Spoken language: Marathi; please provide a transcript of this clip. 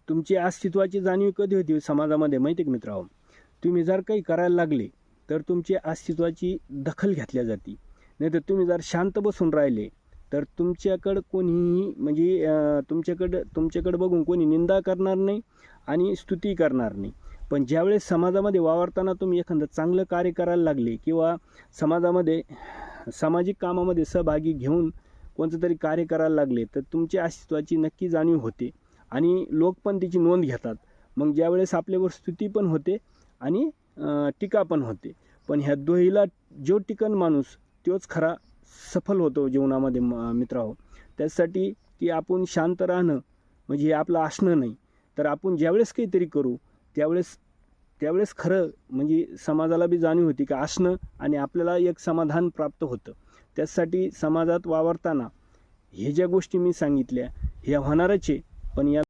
तुमची अस्तित्वाची जाणीव कधी होती समाजामध्ये माहिती आहे का मित्रांनो? तुम्ही जर काही करायला लागले तर तुमची अस्तित्वाची दखल घेतल्या जाते. नाहीतर तुम्ही जर शांत बसून राहिले तर तुमच्याकडं कोणीही म्हणजे तुमच्याकडं बघून कोणी निंदा करणार नाही आणि स्तुती करणार नाही. पण ज्यावेळेस समाजामध्ये वावरताना तुम्ही एखादं चांगलं कार्य करायला लागले किंवा समाजामध्ये सामाजिक कामामध्ये सहभागी घेऊन कोणतं तरी कार्य करायला लागले तर तुमच्या अस्तित्वाची नक्की जाणीव होते आणि लोक पण त्याची नोंद घेतात. मग ज्यावेळेस आपल्यावर स्तुती पण होते आणि टीका पण होते. पण ह्या दोहीला जो टिकन माणूस तोच खरा सफल होतो जीवनामध्ये मित्रांनो. त्यासाठी की आपण शांत राहणं म्हणजे हे आपलं असणं नाही, तर आपण ज्यावेळेस काहीतरी करू त्यावेळेस खरं म्हणजे समाजाला बी जाणीव होती की असणं आणि आपल्याला एक समाधान प्राप्त होतं. त्यासाठी समाजात वावरताना हे ज्या गोष्टी मी सांगितल्या ह्या होणारच आहे. पण या